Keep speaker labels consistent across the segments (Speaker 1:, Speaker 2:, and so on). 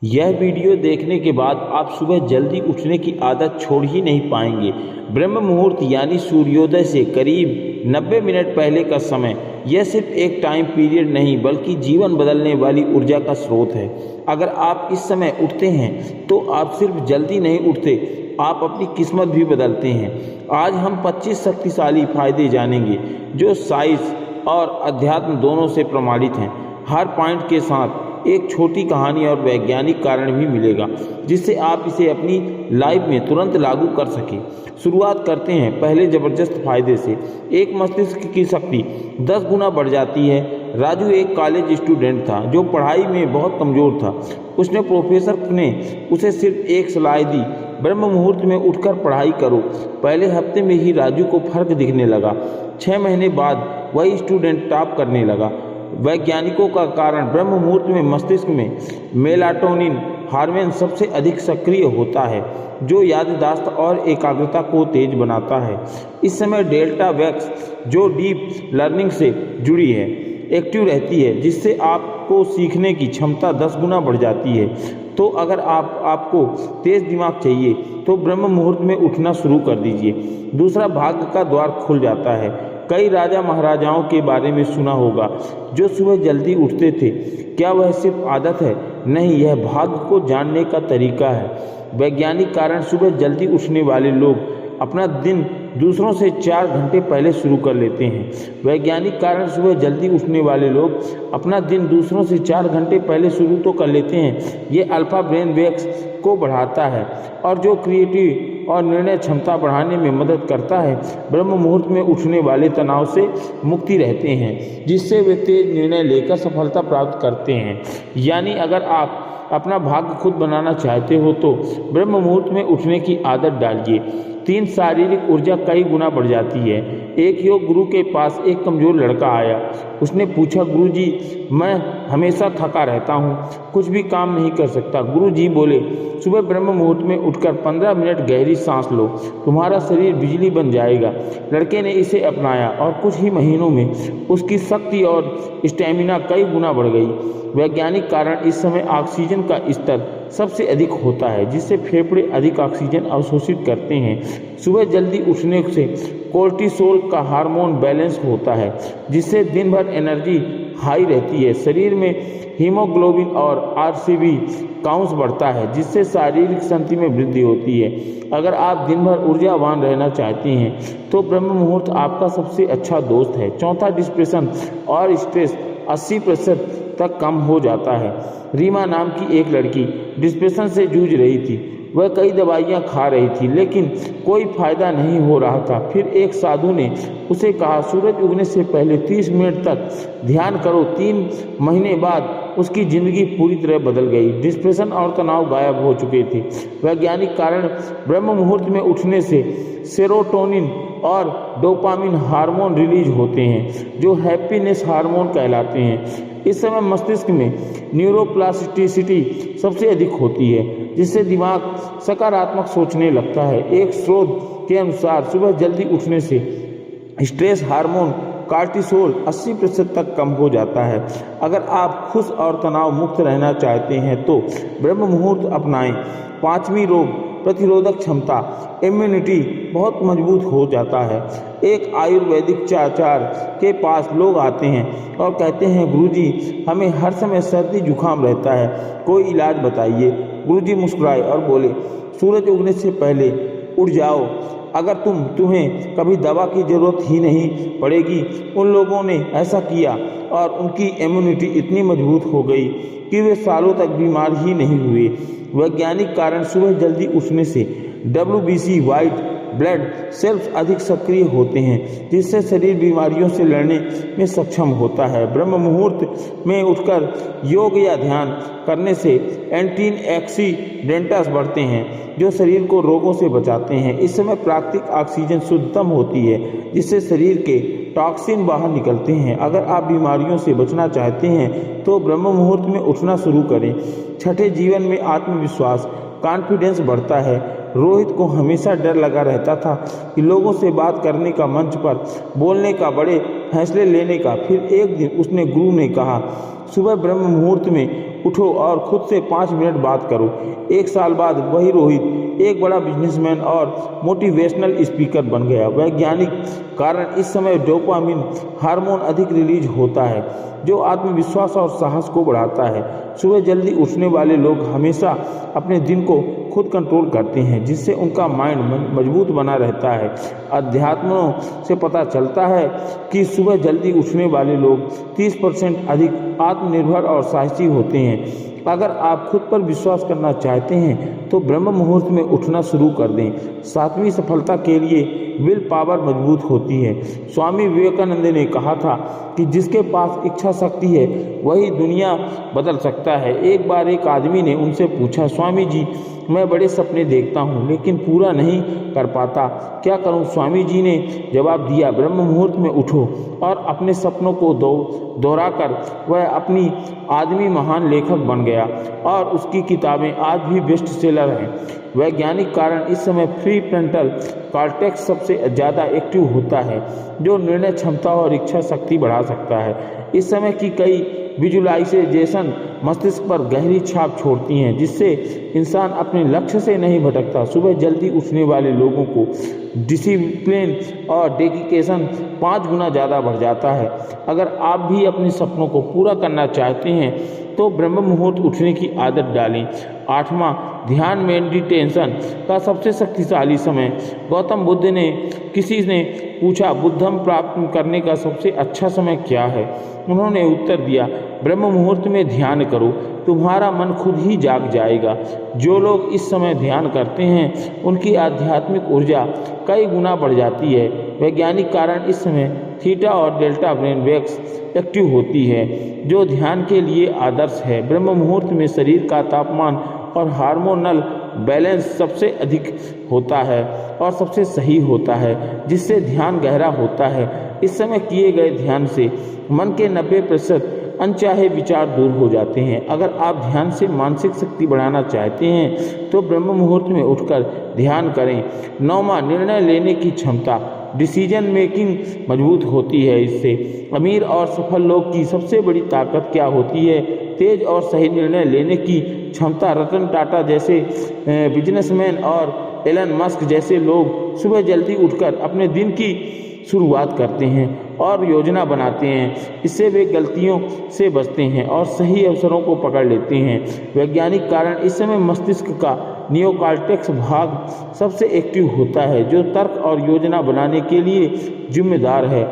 Speaker 1: यह वीडियो देखने के बाद आप सुबह जल्दी उठने की आदत छोड़ ही नहीं पाएंगे। ब्रह्म मुहूर्त यानी सूर्योदय से करीब 90 मिनट पहले का समय, यह सिर्फ एक टाइम पीरियड नहीं बल्कि जीवन बदलने वाली ऊर्जा का स्रोत है। अगर आप इस समय उठते हैं तो आप सिर्फ जल्दी नहीं उठते, आप अपनी किस्मत भी बदलते हैं। आज हम 25 शक्तिशाली फायदे जानेंगे जो साइंस और अध्यात्म दोनों से प्रमाणित हैं। हर पॉइंट के साथ एक छोटी कहानी और वैज्ञानिक कारण भी मिलेगा जिससे आप इसे अपनी लाइफ में तुरंत लागू कर सकें। शुरुआत करते हैं पहले ज़बरदस्त फायदे से। एक मस्तिष्क की शक्ति 10 गुना बढ़ जाती है। राजू एक कॉलेज स्टूडेंट था जो पढ़ाई में बहुत कमज़ोर था। उसने प्रोफेसर ने उसे सिर्फ एक सलाह दी, ब्रह्म मुहूर्त में उठकर पढ़ाई करो। पहले हफ्ते में ही राजू को फर्क दिखने लगा। 6 महीने बाद वही स्टूडेंट टॉप करने लगा। वैज्ञानिकों का कारण ब्रह्म मुहूर्त में मस्तिष्क में मेलाटोनिन हार्मोन सबसे अधिक सक्रिय होता है जो याददाश्त और एकाग्रता को तेज बनाता है। इस समय डेल्टा वैक्स जो डीप लर्निंग से जुड़ी है एक्टिव रहती है जिससे आपको सीखने की क्षमता 10 गुना बढ़ जाती है। तो अगर आपको तेज दिमाग चाहिए तो ब्रह्म मुहूर्त में उठना शुरू कर दीजिए। दूसरा, भाग्य का द्वार खुल जाता है। कई राजा महाराजाओं के बारे में सुना होगा जो सुबह जल्दी उठते थे। क्या वह सिर्फ आदत है? नहीं, यह भाग्य को जानने का तरीका है। वैज्ञानिक कारण, सुबह जल्दी उठने वाले लोग अपना दिन दूसरों से 4 घंटे पहले शुरू कर लेते हैं। वैज्ञानिक कारण, सुबह जल्दी उठने वाले लोग अपना दिन दूसरों से 4 घंटे पहले शुरू तो कर लेते हैं। ये अल्फा ब्रेन वेव्स को बढ़ाता है और जो क्रिएटिव और निर्णय क्षमता बढ़ाने में मदद करता है। ब्रह्म मुहूर्त में उठने वाले तनाव से मुक्ति रहते हैं जिससे वे तेज निर्णय लेकर सफलता प्राप्त करते हैं। यानी अगर आप अपना भाग्य खुद बनाना चाहते हो तो ब्रह्म मुहूर्त में उठने की आदत डालिए। 3, शारीरिक ऊर्जा कई गुना बढ़ जाती है। एक योग गुरु के पास एक कमज़ोर लड़का आया। उसने पूछा, गुरुजी, मैं हमेशा थका रहता हूँ, कुछ भी काम नहीं कर सकता। गुरुजी बोले, सुबह ब्रह्म मुहूर्त में उठकर 15 मिनट गहरी सांस लो, तुम्हारा शरीर बिजली बन जाएगा। लड़के ने इसे अपनाया और कुछ ही महीनों में उसकी शक्ति और स्टेमिना कई गुना बढ़ गई। वैज्ञानिक कारण, इस समय ऑक्सीजन का स्तर सबसे अधिक होता है जिससे फेफड़े अधिक ऑक्सीजन अवशोषित करते हैं। सुबह जल्दी उठने से कोर्टिसोल का हार्मोन बैलेंस होता है जिससे दिन भर एनर्जी हाई रहती है। शरीर में हीमोग्लोबिन और आरसीबी काउंट बढ़ता है जिससे शारीरिक शक्ति में वृद्धि होती है। अगर आप दिन भर ऊर्जावान रहना चाहते हैं तो ब्रह्म मुहूर्त आपका सबसे अच्छा दोस्त है। चौथा, डिप्रेशन और स्ट्रेस 80% तक कम हो जाता है। रीमा नाम की एक लड़की डिप्रेशन से जूझ रही थी। वह कई दवाइयाँ खा रही थी लेकिन कोई फायदा नहीं हो रहा था। फिर एक साधु ने उसे कहा, सूरज उगने से पहले 30 मिनट तक ध्यान करो। 3 महीने बाद उसकी ज़िंदगी पूरी तरह बदल गई। डिप्रेशन और तनाव गायब हो चुके थे। वैज्ञानिक कारण, ब्रह्म मुहूर्त में उठने से सेरोटोनिन और डोपामिन हार्मोन रिलीज होते हैं जो हैप्पीनेस हार्मोन कहलाते हैं। इस समय मस्तिष्क में न्यूरोप्लास्टिसिटी सबसे अधिक होती है जिससे दिमाग सकारात्मक सोचने लगता है। एक स्रोत के अनुसार सुबह जल्दी उठने से स्ट्रेस हार्मोन कार्टिसोल 80% तक कम हो जाता है। अगर आप खुश और तनाव मुक्त रहना चाहते हैं तो ब्रह्म मुहूर्त अपनाएं। 5वीं, रोग प्रतिरोधक क्षमता, इम्यूनिटी बहुत मजबूत हो जाता है। एक आयुर्वेदिक आचार्य के पास लोग आते हैं और कहते हैं, गुरुजी, हमें हर समय सर्दी जुकाम रहता है, कोई इलाज बताइए। गुरुजी मुस्कुराए और बोले, सूरज उगने से पहले उठ जाओ। अगर तुम्हें कभी दवा की ज़रूरत ही नहीं पड़ेगी। उन लोगों ने ऐसा किया और उनकी इम्यूनिटी इतनी मजबूत हो गई कि वे सालों तक बीमार ही नहीं हुए। वैज्ञानिक कारण, सुबह जल्दी उठने से WBC वाइट ब्लड सेल्स अधिक सक्रिय होते हैं जिससे शरीर बीमारियों से लड़ने में सक्षम होता है। ब्रह्म मुहूर्त में उठकर योग या ध्यान करने से एंटी ऑक्सीडेंट्स बढ़ते हैं जो शरीर को रोगों से बचाते हैं। इस समय प्राकृतिक ऑक्सीजन शुद्धतम होती है जिससे शरीर के टॉक्सिन बाहर निकलते हैं। अगर आप बीमारियों से बचना चाहते हैं तो ब्रह्म मुहूर्त में उठना शुरू करें। छठे, जीवन में आत्मविश्वास कॉन्फिडेंस बढ़ता है। रोहित को हमेशा डर लगा रहता था कि लोगों से बात करने का, मंच पर बोलने का, बड़े फैसले लेने का। फिर एक दिन उसने गुरु ने कहा, सुबह ब्रह्म मुहूर्त में उठो और खुद से 5 मिनट बात करो। 1 साल बाद वही रोहित एक बड़ा बिजनेसमैन और मोटिवेशनल स्पीकर बन गया। वैज्ञानिक कारण इस समय डोपामिन हार्मोन अधिक रिलीज होता है जो आत्मविश्वास और साहस को बढ़ाता है। सुबह जल्दी उठने वाले लोग हमेशा अपने दिन को खुद कंट्रोल करते हैं जिससे उनका माइंड मजबूत बना रहता है। अध्यात्मों से पता चलता है कि सुबह जल्दी उठने वाले लोग 30% अधिक आत्मनिर्भर और साहसी होते हैं। अगर आप खुद पर विश्वास करना चाहते हैं तो ब्रह्म मुहूर्त में उठना शुरू कर दें। 7वीं सफलता के लिए विल पावर मजबूत होती है। स्वामी विवेकानंद ने कहा था कि जिसके पास इच्छा शक्ति है वही दुनिया बदल सकता है। एक बार एक आदमी ने उनसे पूछा, स्वामी जी मैं बड़े सपने देखता हूँ लेकिन पूरा नहीं कर पाता, क्या करूँ? स्वामी जी ने जवाब दिया, ब्रह्म मुहूर्त में उठो और अपने सपनों को दोहराकर वह अपनी आदमी महान लेखक बन गया और उसकी किताबें आज भी बेस्ट सेलर हैं। वैज्ञानिक कारण इस समय प्री फ्रंटल कॉर्टेक्स सबसे ज़्यादा एक्टिव होता है जो निर्णय क्षमता और इच्छा शक्ति बढ़ा सकता है। इस समय की कई विजुलाइजेशन मस्तिष्क पर गहरी छाप छोड़ती हैं जिससे इंसान अपने लक्ष्य से नहीं भटकता। सुबह जल्दी उठने वाले लोगों को डिसिप्लिन और डेडिकेशन 5 गुना ज़्यादा बढ़ जाता है। अगर आप भी अपने सपनों को पूरा करना चाहते हैं तो ब्रह्म मुहूर्त उठने की आदत डालें। 8वां, ध्यान मेडिटेशन का सबसे शक्तिशाली समय। गौतम बुद्ध ने किसी ने पूछा, बुद्धम प्राप्त करने का सबसे अच्छा समय क्या है? उन्होंने उत्तर दिया, ब्रह्म मुहूर्त में ध्यान करो, तुम्हारा मन खुद ही जाग जाएगा। जो लोग इस समय ध्यान करते हैं उनकी आध्यात्मिक ऊर्जा कई गुना बढ़ जाती है। वैज्ञानिक कारण इस समय थीटा और डेल्टा ब्रेन वेव्स एक्टिव होती है जो ध्यान के लिए आदर्श है। ब्रह्म मुहूर्त में शरीर का तापमान और हार्मोनल बैलेंस सबसे अधिक होता है और सबसे सही होता है जिससे ध्यान गहरा होता है। इस समय किए गए ध्यान से मन के 90% अनचाहे विचार दूर हो जाते हैं। अगर आप ध्यान से मानसिक शक्ति बढ़ाना चाहते हैं तो ब्रह्म मुहूर्त में उठकर ध्यान करें। 9वां, निर्णय लेने की क्षमता। डिसीजन मेकिंग मजबूत होती है इससे। अमीर और सफल लोग की सबसे बड़ी ताकत क्या होती है? तेज और सही निर्णय लेने की क्षमता। रतन टाटा जैसे बिजनेसमैन और एलन मस्क जैसे लोग सुबह जल्दी उठकर अपने दिन की शुरुआत करते हैं और योजना बनाते हैं। इससे वे गलतियों से बचते हैं और सही अवसरों को पकड़ लेते हैं। वैज्ञानिक कारण इस समय मस्तिष्क का नियोकॉर्टेक्स भाग सबसे एक्टिव होता है जो तर्क और योजना बनाने के लिए जिम्मेदार है।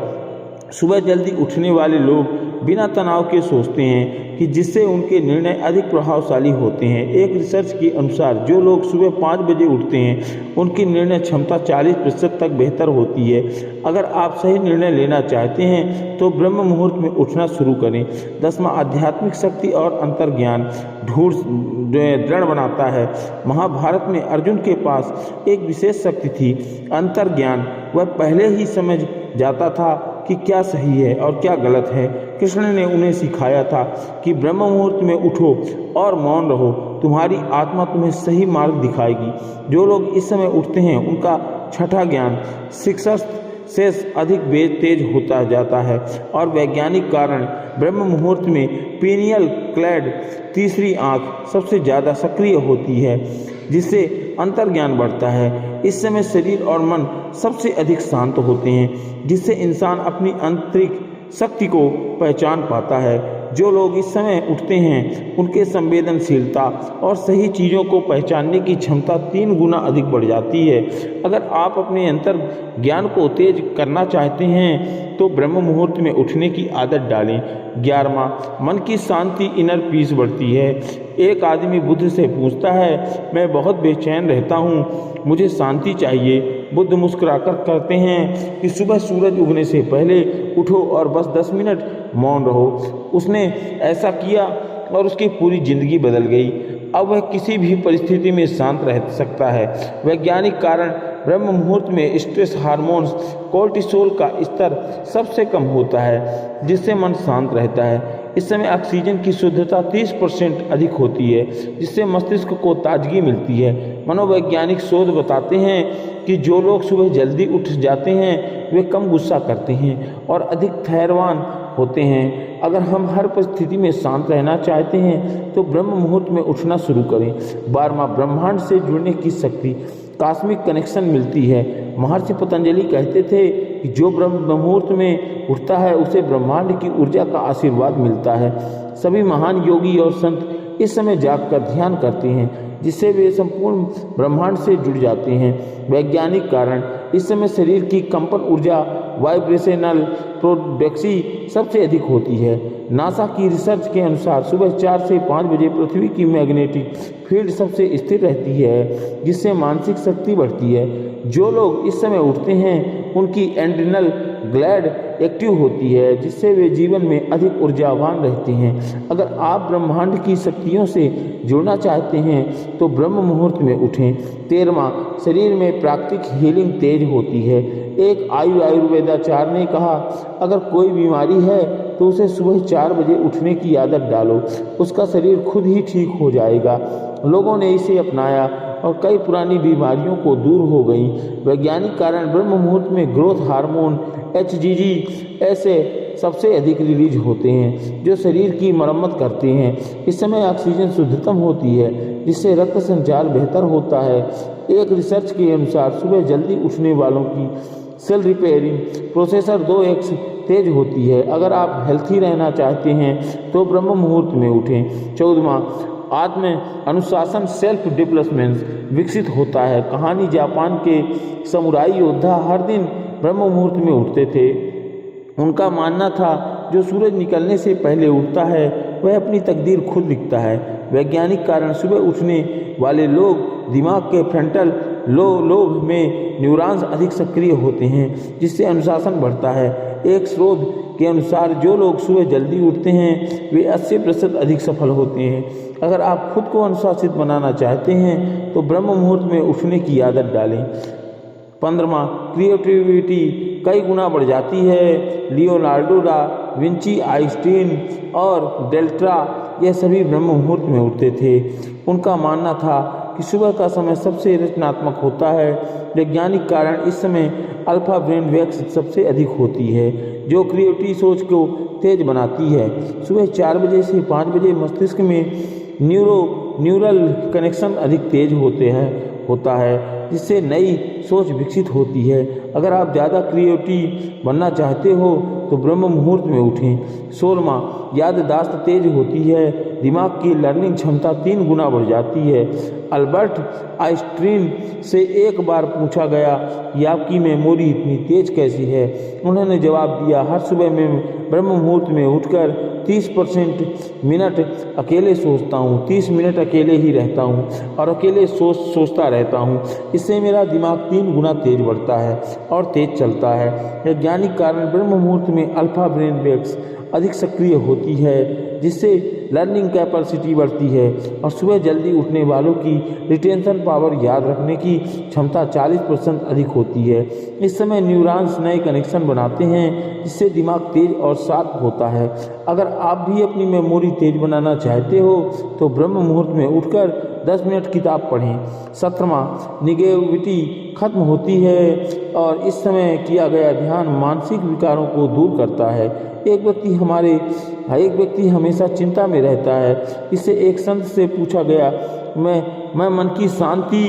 Speaker 1: सुबह जल्दी उठने वाले लोग बिना तनाव के सोचते हैं कि जिससे उनके निर्णय अधिक प्रभावशाली होते हैं। एक रिसर्च के अनुसार जो लोग सुबह 5 बजे उठते हैं उनकी निर्णय क्षमता 40% तक बेहतर होती है। अगर आप सही निर्णय लेना चाहते हैं तो ब्रह्म मुहूर्त में उठना शुरू करें। 10वां, आध्यात्मिक शक्ति और अंतर्ज्ञान दृढ़ बनाता है। महाभारत में अर्जुन के पास एक विशेष शक्ति थी, अंतर्ज्ञान। वह पहले ही समझ जाता था कि क्या सही है और क्या गलत है। कृष्ण ने उन्हें सिखाया था कि ब्रह्म मुहूर्त में उठो और मौन रहो, तुम्हारी आत्मा तुम्हें सही मार्ग दिखाएगी। जो लोग इस समय उठते हैं उनका छठा ज्ञान सिक्स्थ से अधिक तेज होता जाता है। और वैज्ञानिक कारण ब्रह्म मुहूर्त में पीनियल क्लैड तीसरी आँख सबसे ज़्यादा सक्रिय होती है जिससे अंतर्ज्ञान बढ़ता है। इस समय शरीर और मन सबसे अधिक शांत होते हैं जिससे इंसान अपनी आंतरिक शक्ति को पहचान पाता है। जो लोग इस समय उठते हैं उनके संवेदनशीलता और सही चीज़ों को पहचानने की क्षमता 3 गुना अधिक बढ़ जाती है। अगर आप अपने अंतर ज्ञान को तेज करना चाहते हैं तो ब्रह्म मुहूर्त में उठने की आदत डालें। 11वां, मन की शांति इनर पीस बढ़ती है। एक आदमी बुद्ध से पूछता है, मैं बहुत बेचैन रहता हूँ, मुझे शांति चाहिए। बुद्ध मुस्कुराकर कहते हैं कि सुबह सूरज उगने से पहले उठो और बस 10 मिनट मौन रहो। उसने ऐसा किया और उसकी पूरी जिंदगी बदल गई। अब वह किसी भी परिस्थिति में शांत रह सकता है। वैज्ञानिक कारण ब्रह्म मुहूर्त में स्ट्रेस हार्मोन्स कोर्टिसोल का स्तर सबसे कम होता है जिससे मन शांत रहता है। इस समय ऑक्सीजन की शुद्धता 30% अधिक होती है जिससे मस्तिष्क को ताजगी मिलती है। मनोवैज्ञानिक शोध बताते हैं कि जो लोग सुबह जल्दी उठ जाते हैं वे कम गुस्सा करते हैं और अधिक धैर्यवान होते हैं। अगर हम हर परिस्थिति में शांत रहना चाहते हैं तो ब्रह्म मुहूर्त में उठना शुरू करें। 12वां, ब्रह्मांड से जुड़ने की शक्ति, कॉस्मिक कनेक्शन मिलती है। महर्षि पतंजलि कहते थे कि जो ब्रह्म मुहूर्त में उठता है उसे ब्रह्मांड की ऊर्जा का आशीर्वाद मिलता है। सभी महान योगी और संत इस समय जागकर ध्यान करते हैं, जिससे वे संपूर्ण ब्रह्मांड से जुड़ जाते हैं। वैज्ञानिक कारण, इस समय शरीर की कंपन ऊर्जा, वाइब्रेशनल प्रोडक्सी सबसे अधिक होती है। नासा की रिसर्च के अनुसार सुबह 4 से 5 बजे पृथ्वी की मैग्नेटिक फील्ड सबसे स्थिर रहती है, जिससे मानसिक शक्ति बढ़ती है। जो लोग इस समय उठते हैं उनकी एड्रिनल ग्लैंड एक्टिव होती है, जिससे वे जीवन में अधिक ऊर्जावान रहते हैं। अगर आप ब्रह्मांड की शक्तियों से जुड़ना चाहते हैं तो ब्रह्म मुहूर्त में उठें। 13वां, शरीर में प्राकृतिक हीलिंग तेज होती है। एक आयुर्वेदाचार्य ने कहा, अगर कोई बीमारी है तो उसे सुबह 4 बजे उठने की आदत डालो, उसका शरीर खुद ही ठीक हो जाएगा। लोगों ने इसे अपनाया और कई पुरानी बीमारियों को दूर हो गई। वैज्ञानिक कारण, ब्रह्म मुहूर्त में ग्रोथ हार्मोन HGG ऐसे सबसे अधिक रिलीज होते हैं, जो शरीर की मरम्मत करते हैं। इस समय ऑक्सीजन शुद्धतम होती है, जिससे रक्त संचार बेहतर होता है। एक रिसर्च के अनुसार सुबह जल्दी उठने वालों की सेल रिपेयरिंग प्रोसेसर 2x तेज होती है। अगर आप हेल्थी रहना चाहते हैं तो ब्रह्म मुहूर्त में उठें। 14वां, आत्म अनुशासन सेल्फ डेवलपमेंट विकसित होता है। कहानी, जापान के समुराई योद्धा हर दिन ब्रह्म मुहूर्त में उठते थे। उनका मानना था, जो सूरज निकलने से पहले उठता है वह अपनी तकदीर खुद लिखता है। वैज्ञानिक कारण, सुबह उठने वाले लोग दिमाग के फ्रंटल लोब में न्यूरॉन्स अधिक सक्रिय होते हैं, जिससे अनुशासन बढ़ता है। एक शोध के अनुसार जो लोग सुबह जल्दी उठते हैं वे 80% अधिक सफल होते हैं। अगर आप खुद को अनुशासित बनाना चाहते हैं तो ब्रह्म मुहूर्त में उठने की आदत डालें। 15वां, क्रिएटिविटी कई गुना बढ़ जाती है। लियोनार्डो दा विंची, आइंस्टीन और डेल्ट्रा यह सभी ब्रह्म मुहूर्त में उठते थे। उनका मानना था कि सुबह का समय सबसे रचनात्मक होता है। वैज्ञानिक कारण, इस समय अल्फा ब्रेन वेव्स सबसे अधिक होती है, जो क्रिएटिव सोच को तेज बनाती है। सुबह 4 बजे से 5 बजे मस्तिष्क में न्यूरल कनेक्शन अधिक तेज होता है, जिससे नई सोच विकसित होती है। अगर आप ज़्यादा क्रिएटिव बनना चाहते हो तो ब्रह्म मुहूर्त में उठें। 16वां, याददाश्त तेज होती है। दिमाग की लर्निंग क्षमता 3 गुना बढ़ जाती है। अल्बर्ट आइंस्टीन से एक बार पूछा गया कि आपकी मेमोरी इतनी तेज कैसी है। उन्होंने जवाब दिया, हर सुबह मैं ब्रह्म मुहूर्त में उठकर 30% मिनट अकेले सोचता हूँ, 30 मिनट अकेले ही रहता हूँ और अकेले सोचता रहता हूँ। इससे मेरा दिमाग 3 गुना तेज बढ़ता है और तेज चलता है। वैज्ञानिक कारण, ब्रह्म मुहूर्त में अल्फा ब्रेन वेव्स अधिक सक्रिय होती है, जिससे लर्निंग कैपेसिटी बढ़ती है और सुबह जल्दी उठने वालों की रिटेंशन पावर, याद रखने की क्षमता 40% अधिक होती है। इस समय न्यूरॉन्स नए कनेक्शन बनाते हैं, जिससे दिमाग तेज और शार्प होता है। अगर आप भी अपनी मेमोरी तेज बनाना चाहते हो तो ब्रह्म मुहूर्त में उठकर 10 मिनट किताब पढ़ें। 17वां, निगेटिविटी खत्म होती है और इस समय किया गया ध्यान मानसिक विकारों को दूर करता है। एक व्यक्ति हमेशा चिंता में रहता है। इससे एक संत से पूछा गया, मैं मन की शांति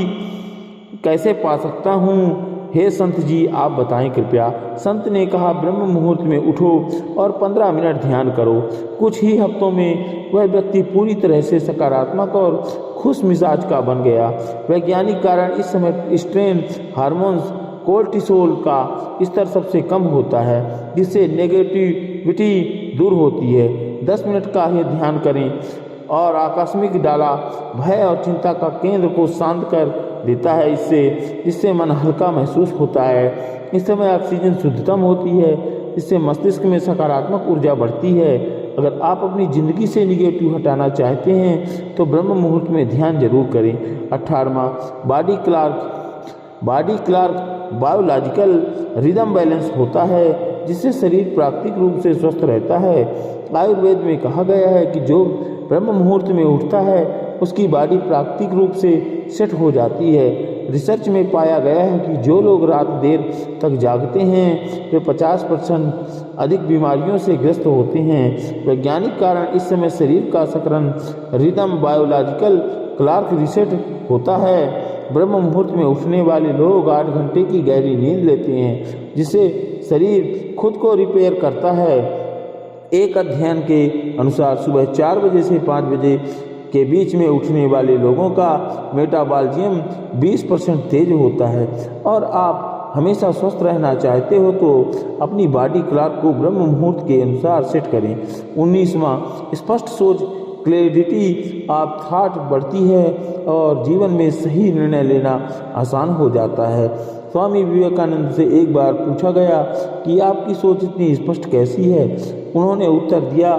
Speaker 1: कैसे पा सकता हूँ? हे संत जी, आप बताएं कृपया। संत ने कहा, ब्रह्म मुहूर्त में उठो और 15 मिनट ध्यान करो। कुछ ही हफ्तों में वह व्यक्ति पूरी तरह से सकारात्मक और खुश मिजाज का बन गया। वैज्ञानिक कारण, इस समय स्ट्रेन हार्मोन्स कोर्टिसोल का स्तर सबसे कम होता है, जिससे नेगेटिविटी दूर होती है। 10 मिनट का ही ध्यान करें और आकस्मिक डाला भय और चिंता का केंद्र को शांत कर देता है। इससे मन हल्का महसूस होता है। इस समय ऑक्सीजन शुद्धतम होती है, इससे मस्तिष्क में सकारात्मक ऊर्जा बढ़ती है। अगर आप अपनी ज़िंदगी से निगेटिव हटाना चाहते हैं तो ब्रह्म मुहूर्त में ध्यान जरूर करें। 18वां, body clock biological rhythm balance होता है, जिससे शरीर प्राकृतिक रूप से स्वस्थ रहता है। आयुर्वेद में कहा गया है कि जो ब्रह्म मुहूर्त में उठता है उसकी बॉडी प्राकृतिक रूप से सेट हो जाती है। रिसर्च में पाया गया है कि जो लोग रात देर तक जागते हैं वे 50% अधिक बीमारियों से ग्रस्त होते हैं। वैज्ञानिक कारण इस समय शरीर का सकरन रिदम बायोलॉजिकल क्लॉक रीसेट होता है। ब्रह्म मुहूर्त में उठने वाले लोग 8 घंटे की गहरी नींद लेते हैं जिससे शरीर खुद को रिपेयर करता है। एक अध्ययन के अनुसार सुबह 4 बजे से 5 बजे के बीच में उठने वाले लोगों का मेटाबॉलिज्म 20% तेज होता है। और आप हमेशा स्वस्थ रहना चाहते हो तो अपनी बॉडी क्लॉक को ब्रह्म मुहूर्त के अनुसार सेट करें। 19वां, स्पष्ट सोच क्लैरिटी ऑफ थॉट बढ़ती है और जीवन में सही निर्णय लेना आसान हो जाता है। स्वामी विवेकानंद से एक बार पूछा गया कि आपकी सोच इतनी स्पष्ट कैसी है। उन्होंने उत्तर दिया,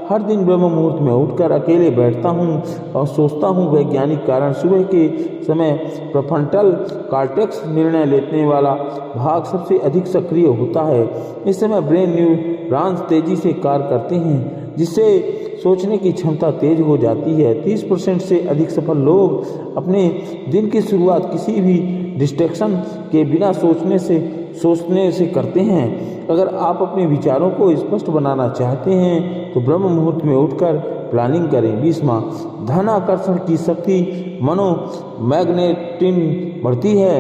Speaker 1: हर दिन ब्रह्म मुहूर्त में उठकर अकेले बैठता हूँ और सोचता हूँ। वैज्ञानिक कारण सुबह के समय प्रीफ्रंटल कॉर्टेक्स निर्णय लेने वाला भाग सबसे अधिक सक्रिय होता है। इस समय ब्रेन न्यूरॉन्स तेजी से कार्य करते हैं जिससे सोचने की क्षमता तेज हो जाती है। 30% से अधिक सफल लोग अपने दिन की शुरुआत किसी भी डिस्ट्रैक्शन के बिना सोचने से करते हैं। अगर आप अपने विचारों को स्पष्ट बनाना चाहते हैं तो ब्रह्म मुहूर्त में उठकर प्लानिंग करें। 20वां, धन आकर्षण की शक्ति मनोमैग्नेटिन बढ़ती है।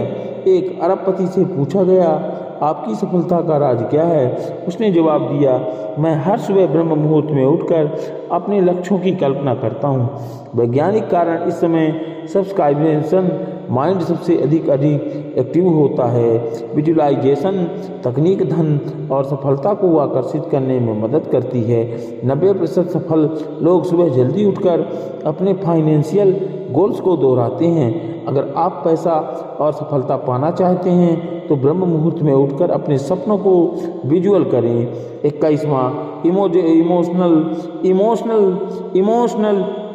Speaker 1: एक अरबपति से पूछा गया, आपकी सफलता का राज क्या है? उसने जवाब दिया, मैं हर सुबह ब्रह्म मुहूर्त में उठकर अपने लक्ष्यों की कल्पना करता हूँ। वैज्ञानिक कारण इस समय सब्सक्राइबेशन माइंड सबसे अधिक एक्टिव होता है। विजुअलाइजेशन तकनीक धन और सफलता को आकर्षित करने में मदद करती है। 90% सफल लोग सुबह जल्दी उठकर अपने फाइनेंशियल गोल्स को दोहराते हैं। अगर आप पैसा और सफलता पाना चाहते हैं तो ब्रह्म मुहूर्त में उठकर अपने सपनों को विजुअल करें। 21वां,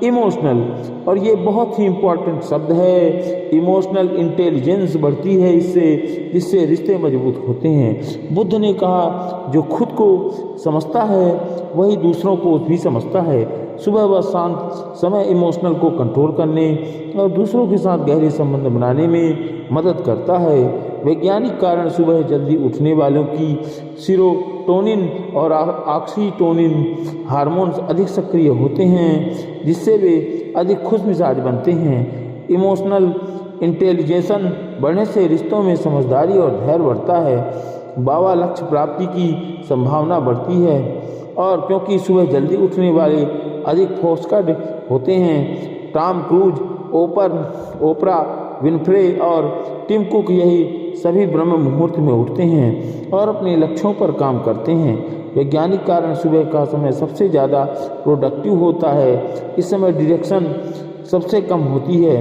Speaker 1: इमोशनल और ये बहुत ही इम्पोर्टेंट शब्द है। इमोशनल इंटेलिजेंस बढ़ती है जिससे रिश्ते मजबूत होते हैं। बुद्ध ने कहा, जो खुद को समझता है वही दूसरों को भी समझता है। सुबह व शांत समय इमोशनल को कंट्रोल करने और दूसरों के साथ गहरे संबंध बनाने में मदद करता है। वैज्ञानिक कारण सुबह जल्दी उठने वालों की सीरोटोनिन और ऑक्सीटोनिन हार्मोन्स अधिक सक्रिय होते हैं जिससे वे अधिक खुशमिजाज बनते हैं। इमोशनल इंटेलिजेंस बढ़ने से रिश्तों में समझदारी और धैर्य बढ़ता है। बाबा लक्ष्य प्राप्ति की संभावना बढ़ती है और क्योंकि सुबह जल्दी उठने वाले अधिक फोकस्ड होते हैं। टॉम क्रूज, ओपरा विनफ्रे और टिम कुक यही सभी ब्रह्म मुहूर्त में उठते हैं और अपने लक्ष्यों पर काम करते हैं। वैज्ञानिक कारण सुबह का समय सबसे ज़्यादा प्रोडक्टिव होता है। इस समय डायरेक्शन सबसे कम होती है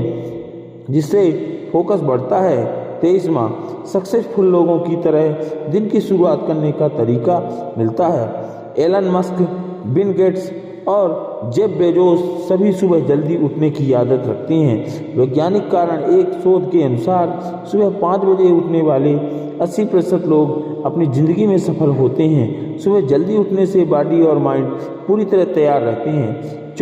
Speaker 1: जिससे फोकस बढ़ता है। 23वां, सक्सेसफुल लोगों की तरह दिन की शुरुआत करने का तरीका मिलता है। एलन मस्क, बिल गेट्स और जेफ बेजोस सभी सुबह जल्दी उठने की आदत रखते हैं। वैज्ञानिक कारण एक शोध के अनुसार सुबह 5 बजे उठने वाले 80% लोग अपनी ज़िंदगी में सफल होते हैं। सुबह जल्दी उठने से बॉडी और माइंड पूरी तरह तैयार रहते हैं।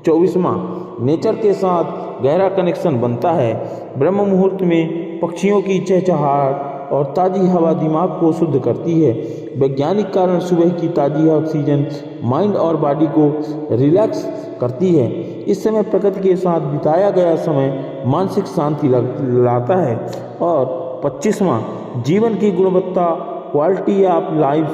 Speaker 1: 24वां, नेचर के साथ गहरा कनेक्शन बनता है। ब्रह्म मुहूर्त में पक्षियों की चहचहाहट और ताज़ी हवा दिमाग को शुद्ध करती है। वैज्ञानिक कारण सुबह की ताज़ी ऑक्सीजन माइंड और बॉडी को रिलैक्स करती है। इस समय प्रकृति के साथ बिताया गया समय मानसिक शांति लाता है। और 25वां, जीवन की गुणवत्ता क्वालिटी ऑफ लाइफ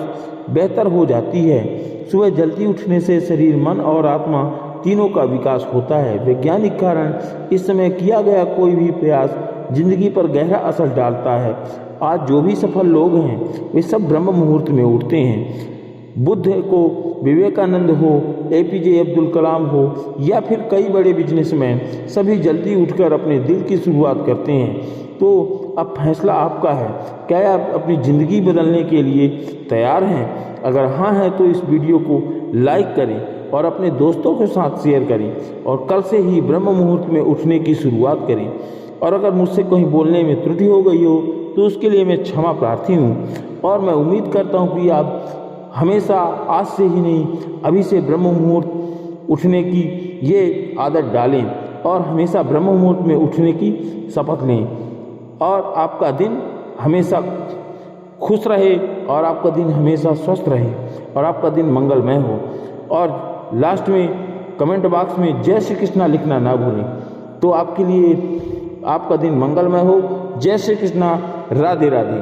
Speaker 1: बेहतर हो जाती है। सुबह जल्दी उठने से शरीर, मन और आत्मा तीनों का विकास होता है। वैज्ञानिक कारण इस समय किया गया कोई भी प्रयास जिंदगी पर गहरा असर डालता है। आज जो भी सफल लोग हैं वे सब ब्रह्म मुहूर्त में उठते हैं। बुद्ध को, विवेकानंद हो, APJ अब्दुल कलाम हो या फिर कई बड़े बिजनेसमैन, सभी जल्दी उठकर अपने दिन की शुरुआत करते हैं। तो अब फैसला आपका है, क्या आप अपनी ज़िंदगी बदलने के लिए तैयार हैं? अगर हाँ है तो इस वीडियो को लाइक करें और अपने दोस्तों के साथ शेयर करें और कल से ही ब्रह्म मुहूर्त में उठने की शुरुआत करें। और अगर मुझसे कहीं बोलने में त्रुटि हो गई हो तो उसके लिए मैं क्षमा प्रार्थी हूँ। और मैं उम्मीद करता हूँ कि आप हमेशा आज से ही नहीं, अभी से ब्रह्म मुहूर्त उठने की ये आदत डालें और हमेशा ब्रह्म मुहूर्त में उठने की शपथ लें और आपका दिन हमेशा खुश रहे और आपका दिन हमेशा स्वस्थ रहे और आपका दिन मंगलमय हो। और लास्ट में कमेंट बॉक्स में जय श्री कृष्णा लिखना ना भूलें। तो आपके लिए आपका दिन मंगलमय हो। जय श्री कृष्णा, राधे राधे।